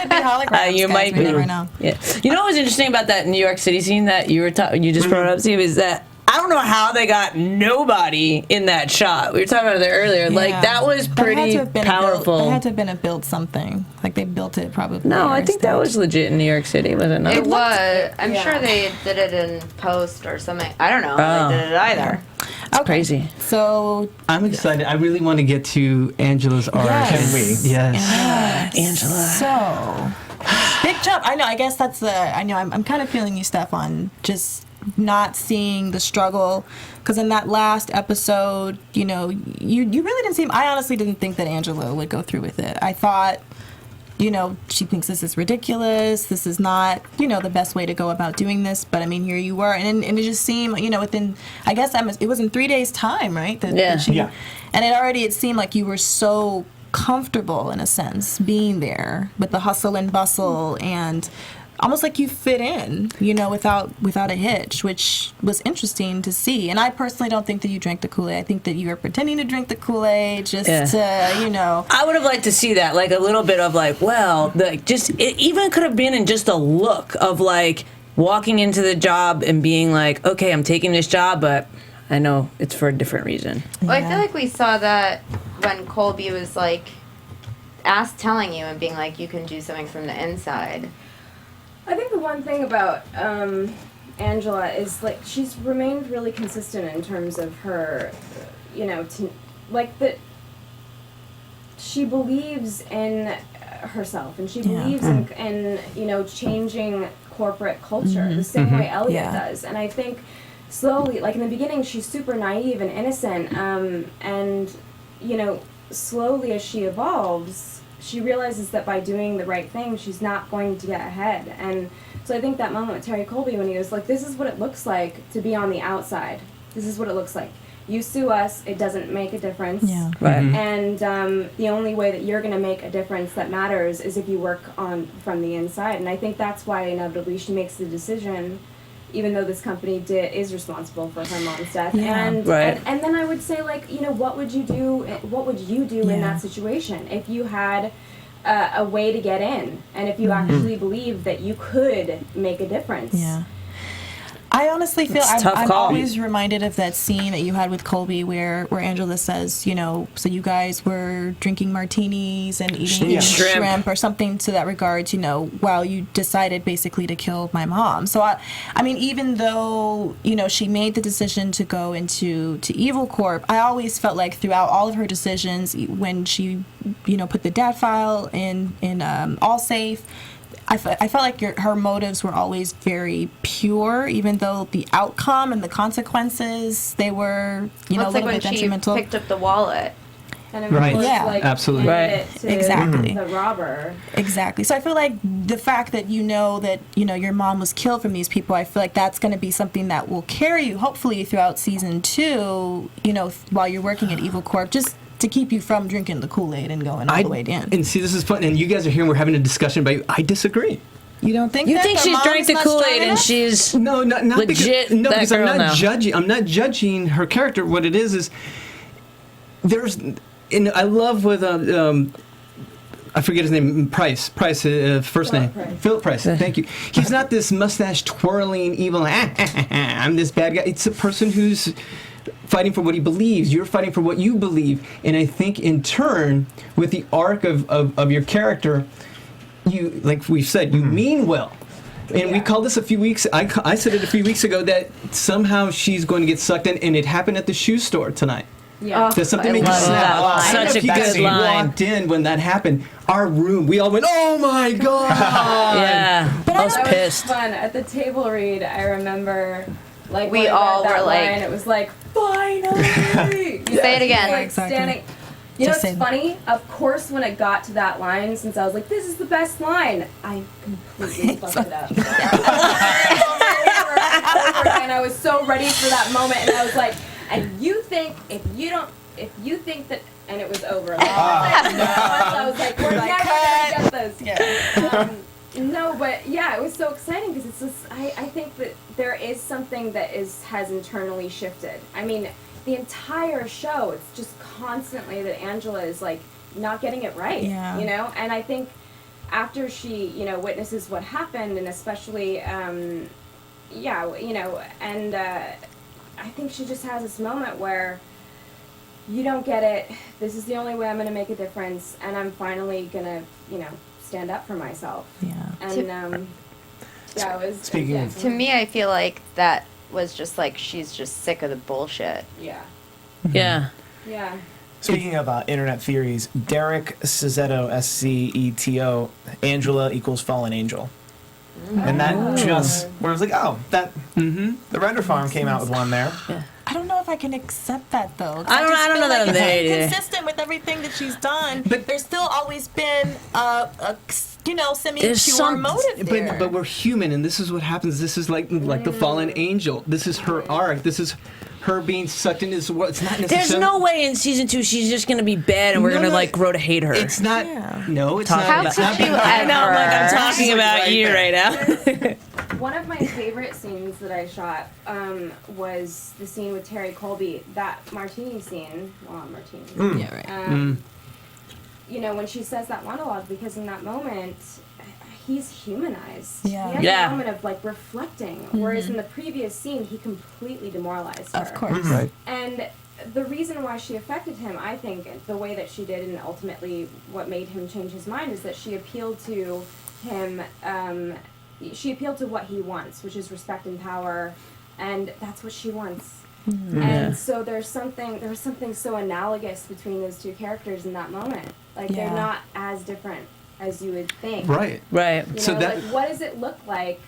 be holograms. You guys. might We be. never know. Yeah. You know what was interesting about that New York City scene that you just brought up, Steve, is that I don't know how they got nobody in that shot. We were talking about it earlier. Like, that was pretty powerful. It had to have been a build something. Like, they built it probably. No, I think that was legit in New York City, was it not? It was. I'm sure they did it in post or something. I don't know how they did it either. It's crazy. So I'm excited. I really want to get to Angela's arc. Yes. Can we? Yes. Angela. So big jump. I know. I guess that's the. I know. I'm kind of feeling you, Steph, on just not seeing the struggle, because in that last episode, you know, you really didn't seem. I honestly didn't think that Angela would go through with it. I thought, you know, she thinks this is ridiculous. This is not, you know, the best way to go about doing this. But I mean, here you were, and it just seemed, you know, within, I guess it was in 3 days' time, right? And it seemed like you were so comfortable in a sense being there with the hustle and bustle and almost like you fit in, you know, without a hitch, which was interesting to see. And I personally don't think that you drank the Kool-Aid. I think that you were pretending to drink the Kool-Aid just to, you know. I would have liked to see that, like a little bit of like, well, just it even could have been in just a look of like walking into the job and being like, okay, I'm taking this job, but I know it's for a different reason. Well, I feel like we saw that when Colby was like telling you and being like, you can do something from the inside. I think the one thing about Angela is like she's remained really consistent in terms of her, you know, that she believes in herself and she believes in you know, changing corporate culture the same way Elliot does. And I think slowly, like in the beginning, she's super naive and innocent, and you know, slowly as she evolves, she realizes that by doing the right thing, she's not going to get ahead. And so I think that moment with Terry Colby when he was like, this is what it looks like to be on the outside. This is what it looks like. You sue us, it doesn't make a difference. Yeah. Right. And the only way that you're going to make a difference that matters is if you work on from the inside. And I think that's why inevitably she makes the decision, even though this company is responsible for her mom's death. And then I would say, like, you know, what would you do in that situation if you had a way to get in and if you actually believed that you could make a difference? Yeah. I honestly feel I'm always reminded of that scene that you had with Colby where Angela says, you know, so you guys were drinking martinis and eating shrimp or something to that regard, you know, while you decided basically to kill my mom. So I mean, even though, you know, she made the decision to go into Evil Corp, I always felt like throughout all of her decisions, when she, you know, put the dad file in All Safe, I felt like her motives were always very pure, even though the outcome and the consequences, they were, you know, a little bit detrimental. She picked up the wallet And of Right. course, Yeah. like, Absolutely. handed Right. it to Exactly. the robber. Exactly. So I feel like the fact that that your mom was killed from these people, I feel like that's going to be something that will carry you hopefully throughout season 2, while you're working at Evil Corp, just to keep you from drinking the Kool-Aid and going all the way down. And see, this is fun. And you guys are here and we're having a discussion, but I disagree. You don't think You that think the she's mom's drank the not strong Kool-Aid and enough? she's No, not legit because, no, that because I'm girl not now. judging. I'm not judging her character. What it is there's, and I love with I forget his name. Price, first name. Philip Price. Thank you. He's not this mustache twirling evil. I'm this bad guy. It's a person who's fighting for what he believes. You're fighting for what you believe. And I think in turn, with the arc of your character, you, like we've said, you mean well. And we called this a few weeks. I said it a few weeks ago that somehow she's going to get sucked in, and it happened at the shoe store tonight. Yeah. There's something I made you love snap. that line. I don't know Such if a you good guys line. walked in when that happened. Our room, we all went, "Oh my god!" Yeah, I was That was pissed. fun. At the table read, I remember, like, We when I all read that were like- line, it was like, finally! Say it again. Like, Exactly. standing. Just It's say- funny? Of course, when it got to that line, since I was like, this is the best line, I completely fucked it up. And I was so ready for that moment, and I was like, and you think, if you think that, and it was over. Like, I was like, we're never gonna get this. Yeah. No, but yeah, it was so exciting because it's just, I think that there is something that has internally shifted. I mean, the entire show, it's just constantly that Angela is like not getting it right, Yeah. and I think after she, witnesses what happened, and especially, and I think she just has this moment where you don't get it, this is the only way I'm going to make a difference, and I'm finally going to, stand up for myself. Yeah. And, yeah, it was... Speaking of- To me, I feel like that was just like she's just sick of the bullshit. Yeah. Yeah. Yeah. Speaking of internet theories, Derek Szeto, Sceto, Angela equals fallen angel. And that just, where I was like, oh, that, the Render Farm came out with one there. I don't know if I can accept that though. 'cause I don't just know feel that like I'm there it's either. inconsistent with everything that she's done. But- there's still always been a There's semi-pure some- motive there. But we're human, and this is what happens. This is like the fallen angel. This is her arc. This is her being sucked into this world. It's not necessarily. There's no way in season 2 she's just gonna be bad and we're No, gonna no, like grow to hate her. It's not. Yeah. No, it's Talk not. How It's could not you because- I know, I'm like, I'm ever? talking about you right now. One of my favorite scenes that I shot was the scene with Terry Colby, that martini scene. Well, not martini. Yeah, right. When she says that monologue, because in that moment, he's humanized. Yeah. He has Yeah. a moment of like reflecting, whereas in the previous scene, he completely demoralized her. Of course. Right. And the reason why she affected him, I think, the way that she did, and ultimately what made him change his mind, is that she appealed to him. She appealed to what he wants, which is respect and power, and that's what she wants. And so there was something so analogous between those two characters in that moment. Like they're Yeah. not as different as you would think. Right. Right. You So know, that- like what does it look like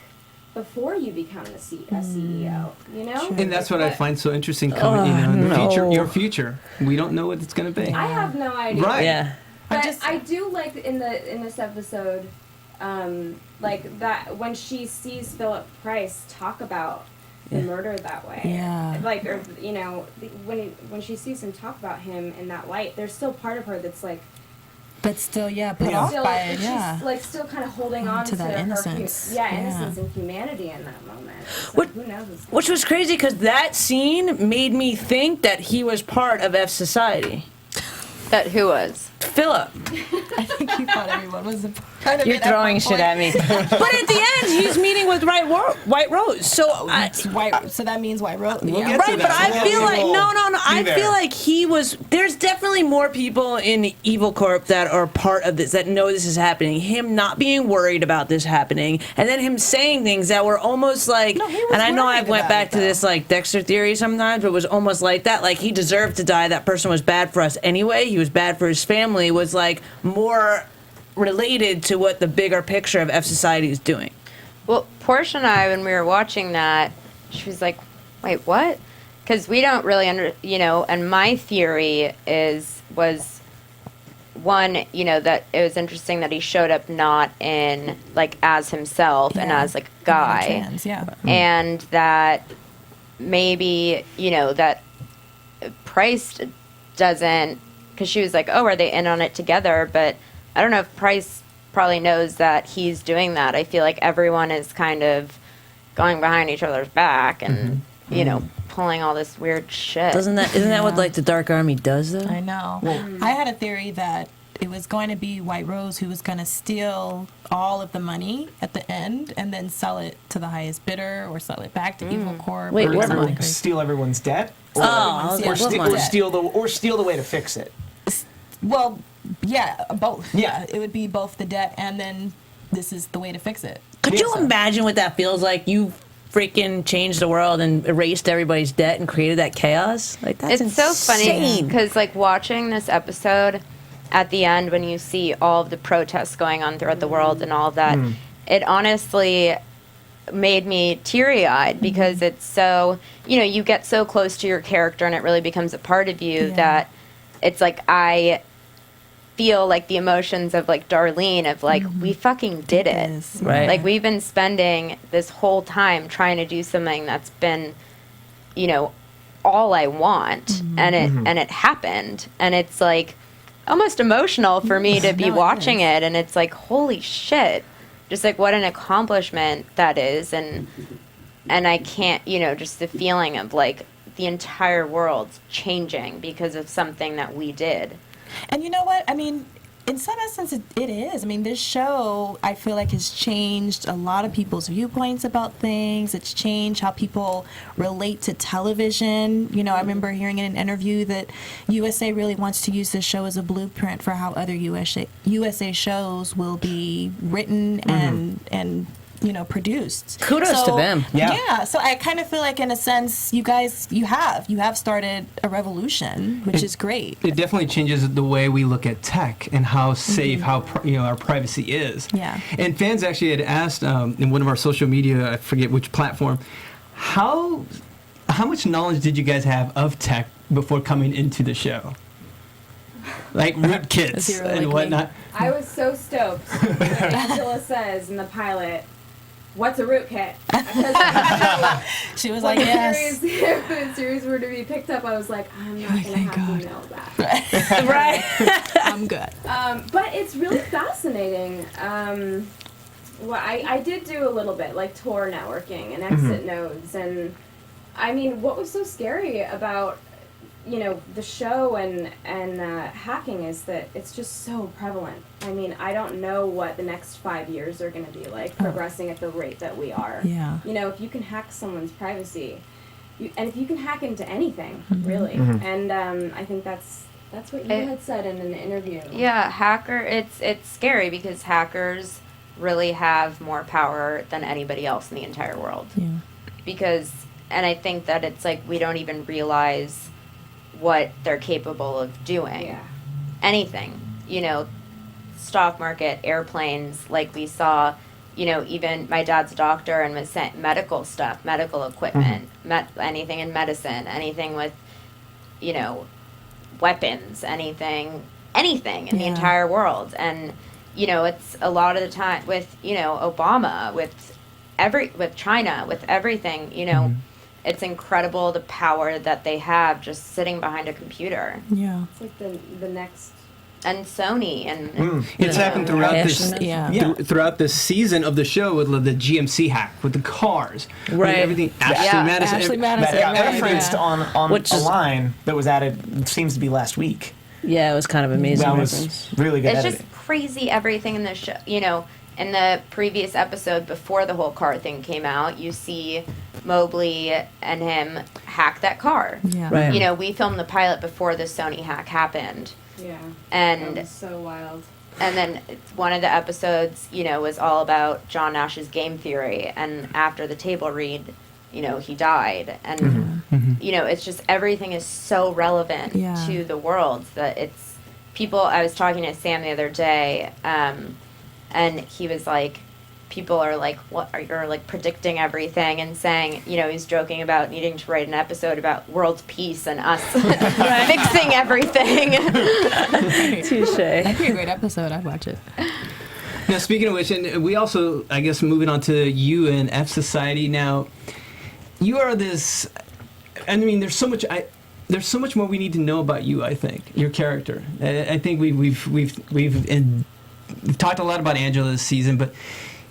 before you become a CEO? You know? And that's Like, what I find so interesting coming, in the future, your future. We don't know what it's going to be. I have no idea. Right. Yeah. But I do like in this episode, like that when she sees Philip Price talk about the murder that way. Yeah. Like, or when she sees him talk about him in that light, there's still part of her that's like But still, put off still, by it. Yeah. she's like still kind of holding on to that her innocence. innocence and humanity in that moment. So What- who knows? what's Which was crazy because that scene made me think that he was part of F Society. That who was? Philip. I think he thought everyone was a part of You're it at throwing one shit point. at me. But at the end, he's meeting with White Rose. So It's white, so that means white rose. We'll Yeah. get to Right, but that. I feel like no. I there. feel like he was. There's definitely more people in Evil Corp that are part of this that know this is happening. Him not being worried about this happening, and then him saying things that were almost like. No, he was and I know I worried went about back it, to this though. like Dexter theory sometimes, but it was almost like that. Like he deserved to die. That person was bad for us anyway. He was bad for his family. Was like more related to what the bigger picture of F Society is doing. Well, Portia and I, when we were watching that, she was like, wait, what? Because we don't really and my theory was one, you know, that it was interesting that he showed up not in like as himself and as like a guy, Trans, yeah. and that maybe, you know, that Price doesn't, because she was like, oh, are they in on it together? But I don't know if Price probably knows that he's doing that. I feel like everyone is kind of going behind each other's back and, you know, pulling all this weird shit. Isn't that what like the Dark Army does though? I know. I had a theory that it was going to be White Rose who was going to steal all of the money at the end and then sell it to the highest bidder or sell it back to Evil Corp. Wait, or what something money? crazy. Steal everyone's debt? Or Steal the way to fix it. Well, yeah, both. Yeah. It would be both the debt and then this is the way to fix it. Could you imagine what that feels like? You freaking changed the world and erased everybody's debt and created that chaos? Like that's It's so funny insane. because like watching this episode at the end when you see all of the protests going on throughout the world and all of that, it honestly made me teary-eyed because it's so, you know, you get so close to your character and it really becomes a part of you that it's like I feel like the emotions of like Darlene of like we fucking did it. Right. Like we've been spending this whole time trying to do something that's been, you know, all I want and it happened, and it's like almost emotional for me to be watching it, and it's like holy shit, just like what an accomplishment that is, and I can't, you know, just the feeling of like the entire world's changing because of something that we did. And you know what? I mean, in some essence, it is. I mean, this show, I feel like, has changed a lot of people's viewpoints about things. It's changed how people relate to television. You know, I remember hearing in an interview that USA really wants to use this show as a blueprint for how other USA shows will be written and you know, produced. Kudos to them. Yeah. So I kind of feel like, in a sense, you guys, you have started a revolution, which is great. It definitely changes the way we look at tech and how safe, how our privacy is. Yeah. And fans actually had asked in one of our social media, I forget which platform, how much knowledge did you guys have of tech before coming into the show? Like rootkits and whatnot. I was so stoked when Angela says in the pilot, "What's a rootkit?" Because She was when like, the yes. if the series were to be picked up, I was like, I'm not gonna have to know that. Right. I'm good. But it's really fascinating. Well, I did do a little bit, like Tor networking and exit nodes, and I mean, what was so scary about, you know, the show and hacking is that it's just so prevalent. I mean, I don't know what the next 5 years are going to be like, progressing at the rate that we are. Yeah. You know, if you can hack someone's privacy, and if you can hack into anything, really, and I think that's what you had said in an interview. Yeah, it's scary because hackers really have more power than anybody else in the entire world. Yeah. And I think that it's like we don't even realize what they're capable of doing. Yeah. Anything, you know, stock market, airplanes, like we saw, you know, even my dad's a doctor and was sent medical stuff, medical equipment, anything in medicine, anything with, you know, weapons, anything in the entire world. And, you know, it's a lot of the time with, you know, Obama, with China, with everything, you know, it's incredible the power that they have just sitting behind a computer. Yeah. It's like the next. And Sony and It's happened throughout this Yeah. throughout the season of the show with the GMC hack, with the cars, with everything. Ashley Madison. That got Right, referenced yeah. on Which a is- line that was added, seems to be last week. Yeah, it was kind of amazing. That was reference. really good it's editing. just crazy everything in the show. You know, in the previous episode before the whole car thing came out, you see Mobley and him hack that car. Yeah. Right. You know, we filmed the pilot before the Sony hack happened. Yeah. And That was so wild. And then one of the episodes, you know, was all about John Nash's game theory. And after the table read, you know, he died. And, you know, it's just everything is so relevant to the world that it's people. I was talking to Sam the other day, and he was like, people are like, what are you're like predicting everything and saying, you know, he's joking about needing to write an episode about world peace and us fixing everything. Touche. That'd be a great episode. I'd watch it. Now, speaking of which, and we also, I guess, moving on to you and F Society. Now, you are this. I mean, there's so much more we need to know about you. I think your character. I think we've talked a lot about Angela this season, but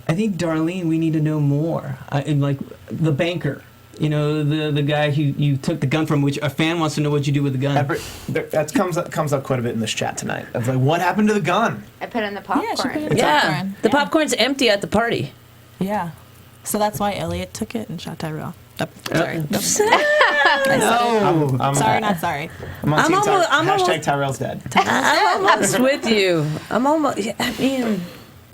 I think Darlene, we need to know more. And like the banker. You know, the guy who you took the gun from, which a fan wants to know what you do with the gun. That comes up quite a bit in this chat tonight. Of like, what happened to the gun? I put it in the popcorn. Yeah, she put it in the popcorn. The popcorn's empty at the party. Yeah. So that's why Elliot took it and shot Tyrell. Sorry. No. Sorry, not sorry. I'm almost Tyrell's dead. I'm almost with you. I mean...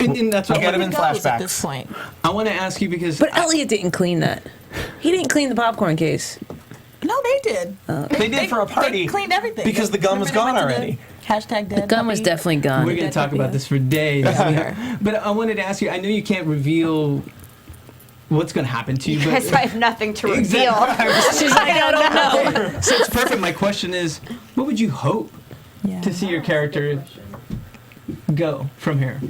And that's what I'll get him in flashbacks. At this point. I want to ask you because... But Elliot didn't clean that. He didn't clean the popcorn case. No, they did. They did for a party. They cleaned everything. Because the gun was gone already. Hashtag dead. The gun was definitely gone. We're going to talk about this for days. But I wanted to ask you, I know you can't reveal what's going to happen to you. Because I have nothing to reveal. Exactly. She's like, I don't know. So it's perfect. My question is, what would you hope to see your character go from here?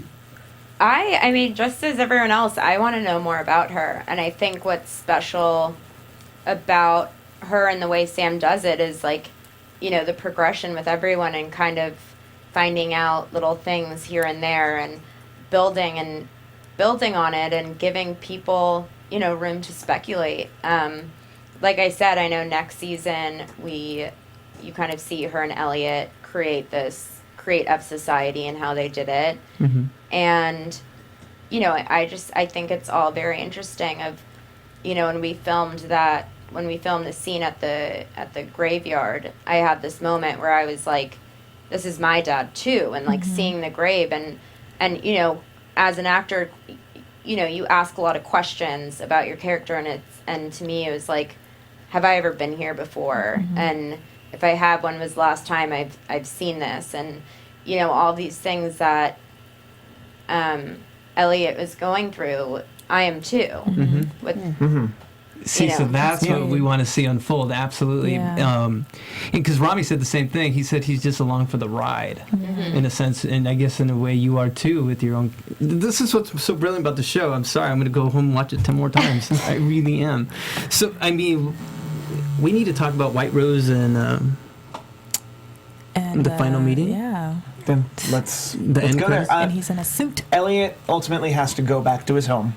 I mean, just as everyone else, I want to know more about her. And I think what's special about her and the way Sam does it is, like, you know, the progression with everyone and kind of finding out little things here and there and building on it and giving people, you know, room to speculate. Like I said, I know next season you kind of see her and Elliot create F Society and how they did it. Mm-hmm. And, you know, I think it's all very interesting of, you know, when we filmed the scene at the graveyard, I had this moment where I was like, this is my dad too. And like seeing the grave and, you know, as an actor, you know, you ask a lot of questions about your character and to me it was like, have I ever been here before? Mm-hmm. And if I have, when was the last time I've seen this? And, you know, all these things that Elliot was going through, I am too. Mm-hmm. See, so that's what we want to see unfold, absolutely. Because Rami said the same thing. He said he's just along for the ride, in a sense, and I guess in a way you are too with your own. This is what's so brilliant about the show. I'm sorry, I'm going to go home and watch it 10 more times. I really am. So, I mean, we need to talk about White Rose and the final meeting. Yeah. Then let's go there. And he's in a suit. Elliot ultimately has to go back to his home,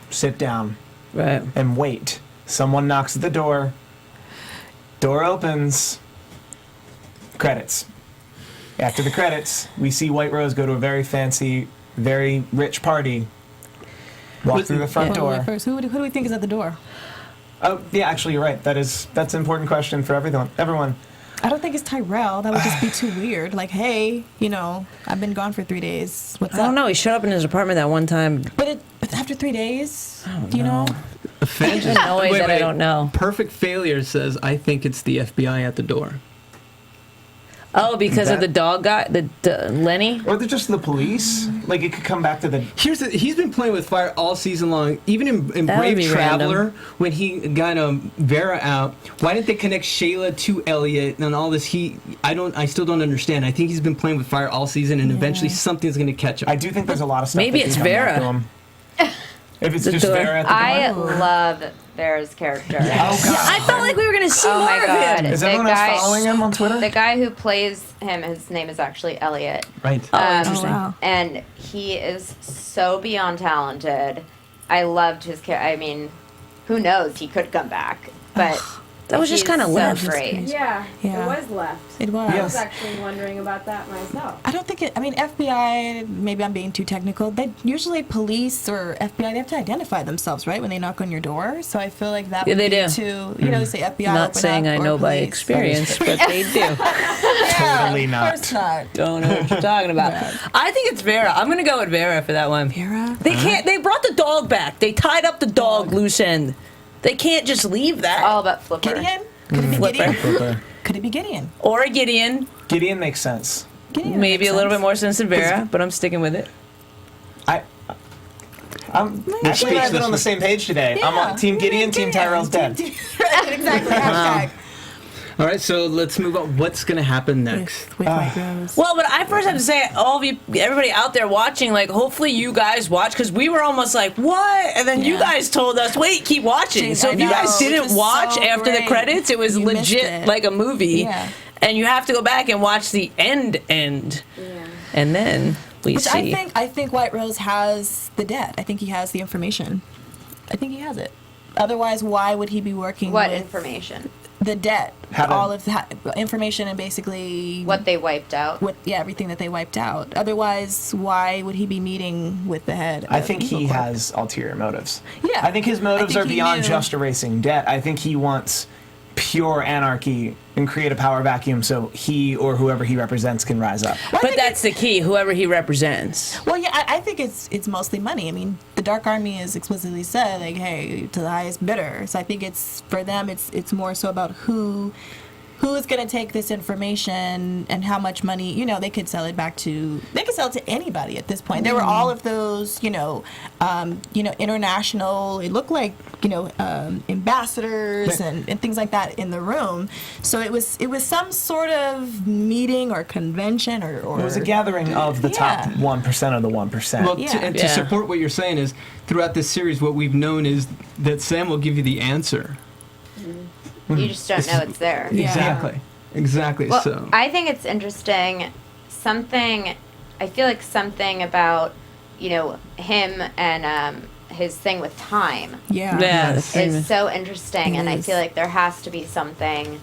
sit down, and wait. Someone knocks at the door. Door opens. Credits. After the credits, we see White Rose go to a very fancy, very rich party. Walk through the front door. First, who do we think is at the door? Oh, yeah, actually, you're right. That's an important question for everyone. I don't think it's Tyrell. That would just be too weird. Like, hey, you know, I've been gone for 3 days. What's up? I don't know. He showed up in his apartment that one time. But after 3 days, do you know? There's no way that I don't know. Perfect Failure says, I think it's the FBI at the door. Oh, because of the dog guy, the Lenny? Or they're just the police. Like, it could come back to the... He's been playing with fire all season long. Even in Brave Traveler, when he got Vera out, why didn't they connect Shayla to Elliot and all this? I still don't understand. I think he's been playing with fire all season, and eventually something's going to catch him. I do think there's a lot of stuff. Maybe it's Vera. If it's just Vera at the door. I love Vera's character. Oh, God. I felt like we were going to see more of him. Is everyone else following him on Twitter? The guy who plays him, his name is actually Elliot. Right. Interesting. Wow. And he is so beyond talented. I loved his character. I mean, who knows? He could come back. But that was just kind of left. So great. Yeah, Yeah. it was left. It was. I was actually wondering about that myself. I don't think FBI, maybe I'm being too technical, usually police or FBI, they have to identify themselves, right, when they knock on your door. So I feel like that would they be do. to, you know, say FBI, Not open saying up, I or know by police. experience, but they do. Totally not. Of course not. Don't know what you're talking about. I think it's Vera. I'm going to go with Vera for that one. Vera? They brought the dog back. They tied up the dog loose end. They can't just leave that. All about Flipper. Gideon? Could it be Flipper. Gideon? Could it be Gideon? Or a Gideon. Gideon makes sense. Gideon Maybe makes a little sense. bit more sense than Vera, but I'm sticking with it. Actually, I've been on the same page today. I'm on Team Gideon, Team Tyrell's dead. Exactly. Hashtag. All right, so let's move on. What's going to happen next? With White Rose. Well, but I first have to say, all of you, everybody out there watching, like, hopefully you guys watch, because we were almost like, what? And then you guys told us, wait, keep watching. So if you guys didn't watch after the credits, it was legit like a movie. Yeah. And you have to go back and watch the end. Yeah. And then we see. I think White Rose has the debt. I think he has the information. I think he has it. Otherwise, why would he be working What with information? the debt? All of the information and basically what they wiped out. Everything that they wiped out. Otherwise, why would he be meeting with the head? I think he has ulterior motives. Yeah. I think his motives are beyond just erasing debt. I think he wants pure anarchy and create a power vacuum so he or whoever he represents can rise up. But that's the key, whoever he represents. Well, yeah, I think it's mostly money. I mean, the Dark Army is explicitly said, like, hey, to the highest bidder. So I think it's, for them, it's more so about who is going to take this information and how much money, they could sell it back to, they could sell it to anybody at this point. There were all of those, international, it looked like, ambassadors and things like that in the room. So it was some sort of meeting or convention or it was a gathering of the top 1% of the 1%. Well, to support what you're saying is, throughout this series, what we've known is that Sam will give you the answer. You just don't know it's there. Exactly. Well, so I think it's interesting. I feel like something about, him and his thing with time. Is so interesting, and I feel like there has to be something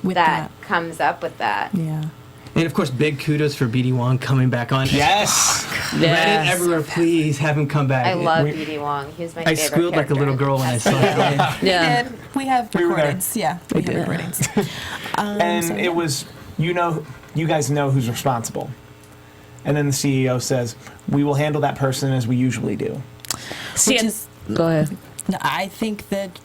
that comes up with that. Yeah. And of course, big kudos for BD Wong coming back on. Yes. Reddit everywhere, please have him come back. I love BD Wong. He was my favorite I squealed like a little girl when I saw it. We did. We have recordings. We have recordings. It was, you guys know who's responsible. And then the CEO says, we will handle that person as we usually do. Go ahead. No, I think that,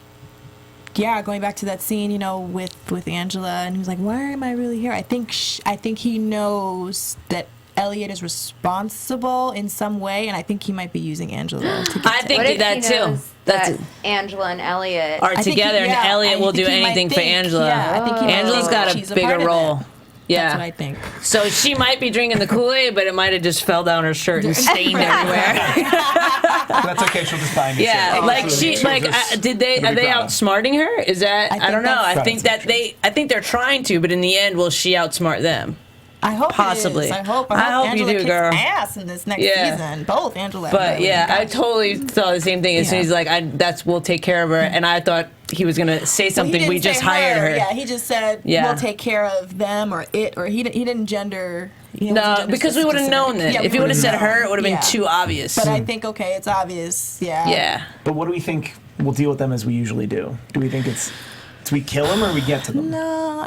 going back to that scene, with Angela, and he was like, why am I really here? I think he knows that Elliot is responsible in some way, and I think he might be using Angela to get I think that too. That Angela and Elliot are together, and Elliot will do anything for Angela. I think Angela's got a bigger role. Yeah. That's what I think. So she might be drinking the Kool-Aid, but it might have just fell down her shirt and stained everywhere. That's okay. She'll just buy me. Yeah, are they outsmarting her? Is that I don't know. I think they're trying to, but in the end, will she outsmart them? I hope possibly. It is. I hope you Angela do, kicks girl. Ass in this next season. Both Angela. But and I totally saw the same thing. As soon as he's like, we'll take care of her, and I thought he was gonna say something. We just hired her. Yeah, he just said we'll take care of them or it, or he didn't gender. No, because we would have known that. If he would have said her, it would have been too obvious. But I think it's obvious. Yeah. Yeah. But what do we think we'll deal with them as we usually do? Do we think it's we kill them or we get to them? No,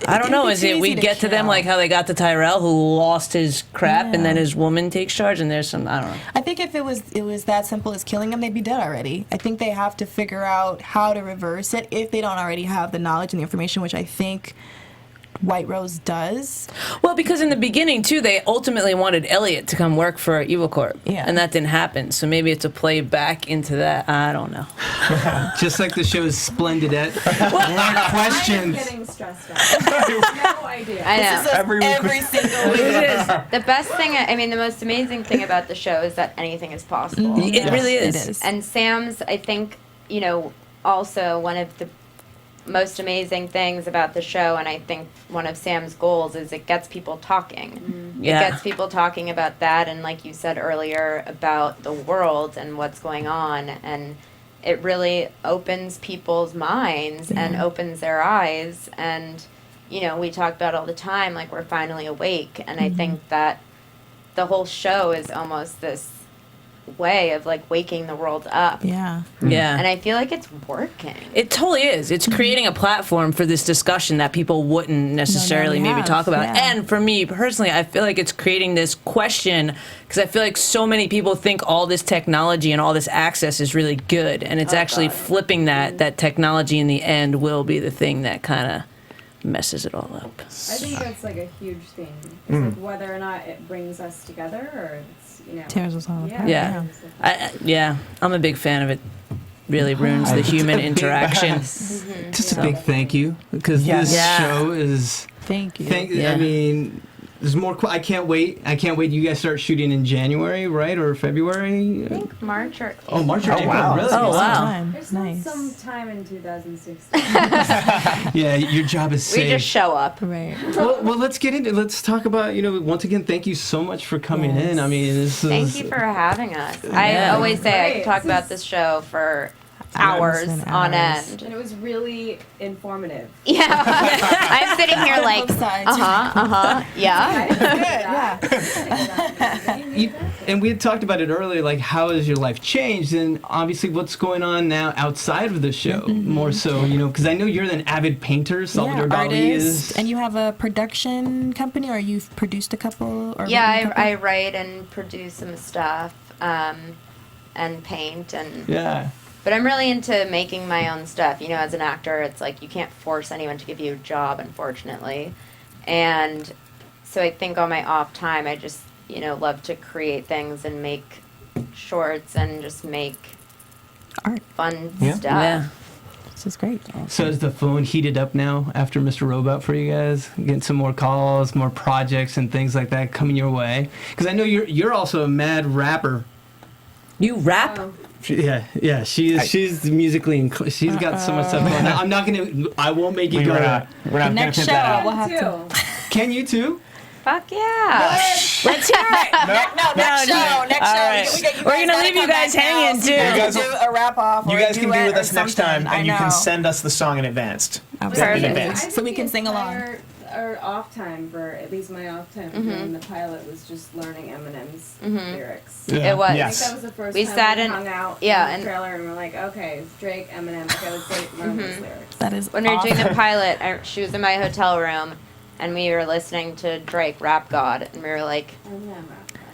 I don't know. Is it we get to them like how they got to Tyrell, who lost his crap, and then his woman takes charge, and there's some, I don't know. I think if it was that simple as killing him, they'd be dead already. I think they have to figure out how to reverse it if they don't already have the knowledge and the information, which I think White Rose does. Well, because in the beginning, too, they ultimately wanted Elliot to come work for Evil Corp. Yeah. And that didn't happen. So maybe it's a play back into that. I don't know. Just like the show's Splendidette. More questions. I'm getting stressed out. No idea. I know. Every single week. It is. The best thing, the most amazing thing about the show is that anything is possible. It really is. It is. And Sam's, I think, also one of the most amazing things about the show, and I think one of Sam's goals is it gets people talking. It gets people talking about that, and like you said earlier, about the world and what's going on, and it really opens people's minds and opens their eyes, and we talk about all the time, like we're finally awake, and I think that the whole show is almost this way of like waking the world up. Yeah. And I feel like it's working. It totally is. It's creating a platform for this discussion that people wouldn't necessarily maybe talk about. Yeah. And for me personally, I feel like it's creating this question because I feel like so many people think all this technology and all this access is really good, and it's actually flipping that technology in the end will be the thing that kind of messes it all up. I think that's like a huge thing. It's like whether or not it brings us together or it's, tears us all apart. Yeah. I'm a big fan of it. Really ruins the human interaction. Just a big thank you, because this show is. Thank you. I mean, there's more. I can't wait. You guys start shooting in January, right, or February? I think March or April. Oh, March or April. Wow. Really? Oh, wow. There's Nice. some time in 2016. Yeah, your job is safe. We just show up. Right. Well, let's get into. Let's talk about. Once again, thank you so much for coming in. I mean, this is. Thank you for having us. I always say I could talk about this show for hours on end. And it was really informative. Yeah. I'm sitting here like, yeah. And we had talked about it earlier, like how has your life changed, and obviously what's going on now outside of the show, more so, because I know you're an avid painter. Salvador Dali is. And you have a production company, or you've produced a couple? Or I write and produce some stuff, and paint and. Yeah. But I'm really into making my own stuff. As an actor, it's like you can't force anyone to give you a job, unfortunately. And so I think on my off time, I just, love to create things and make shorts and just make art, fun stuff. Yeah. This is great. So is the phone heated up now after Mr. Robot for you guys? Getting some more calls, more projects and things like that coming your way? Because I know you're also a mad rapper. You rap? Yeah. She's musically she's got so much stuff going on. I won't make you go. We're not Next gonna show, that out. we'll have to. Can you too? Fuck yeah. Let's hear it. Next show. Right. We're gonna leave you guys hanging too. You guys do a wrap off. You guys can be with us next time, and you can send us the song in advance. Perfect. So we can sing along. Our off time, for at least my off time in the pilot, was just learning Eminem's lyrics. It was. I think that was the first We time sat we in- hung out yeah, in and- the trailer and we're like, okay, it's Drake, Eminem, okay, let's learn those lyrics. That is When we were doing the awesome. pilot, she was in my hotel room, and we were listening to Drake, Rap God, and we were like,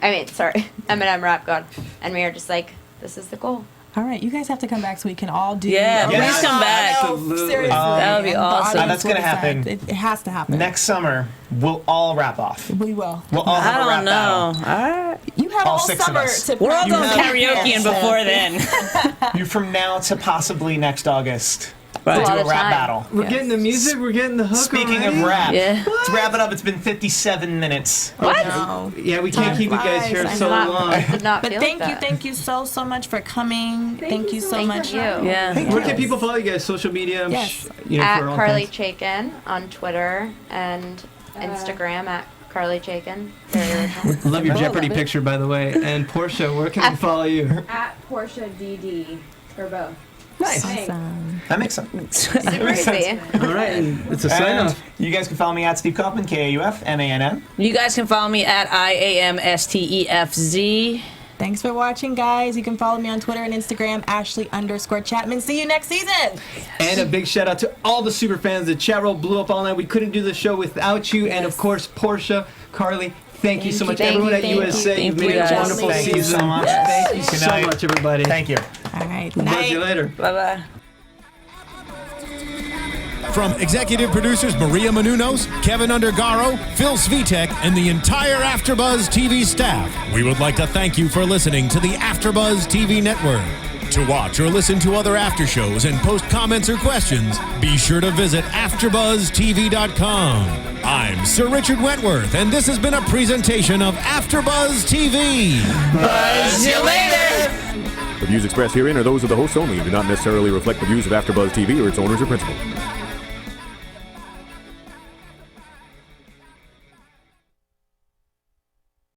Eminem, Rap God, and we were just like, this is the goal. All right, you guys have to come back so we can all do. Yeah, please come back. Seriously, That would be awesome. That's gonna happen. It has to happen. Next summer, we'll all wrap off. We will. We'll all have I a rap don't know. battle. You have All all 6 of summer us. to. We're all going have- karaoke and before then. You from now to possibly next August. Right. We'll do All a the rap time. battle. We're getting the music. We're getting the hook. Speaking of already. rap, Yeah. let's wrap it up. It's been 57 minutes. What? No. Yeah, we can't keep you guys here flies. so long. Did not But feel thank that. you so much for coming. Thank you so much. you. Yeah. Where can people follow you guys? Social media? Yes. At for all Carly things. Chaikin on Twitter and Instagram at Carly Chaikin. Very original. Love your Jeopardy picture, by the way. And Portia, where can we follow you? At Portia DD for both. Nice. Awesome. That makes sense. Super easy. All right, and it's a sign And off. you guys can follow me at Steve Kaufmann, KAUFMANN. You guys can follow me at IAMSTEFZ. Thanks for watching, guys. You can follow me on Twitter and Instagram, Ashley_Chatman. See you next season. And a big shout out to all the super fans. The chat roll blew up all night. We couldn't do the show without you. And of course, Portia, Carly, thank you so much. Thank Everyone you, at thank USA, you. you've Thank made you, a guys. wonderful Thank you season. so much. Thank you Good so night. much, everybody. Thank you. All right. We'll see you later. Bye-bye. From executive producers Maria Menounos, Kevin Undergaro, Phil Svitek, and the entire AfterBuzz TV staff, we would like to thank you for listening to the AfterBuzz TV network. To watch or listen to other after shows and post comments or questions, be sure to visit AfterBuzzTV.com. I'm Sir Richard Wentworth, and this has been a presentation of AfterBuzz TV. Buzz you later. The views expressed herein are those of the hosts only and do not necessarily reflect the views of AfterBuzz TV or its owners or principals.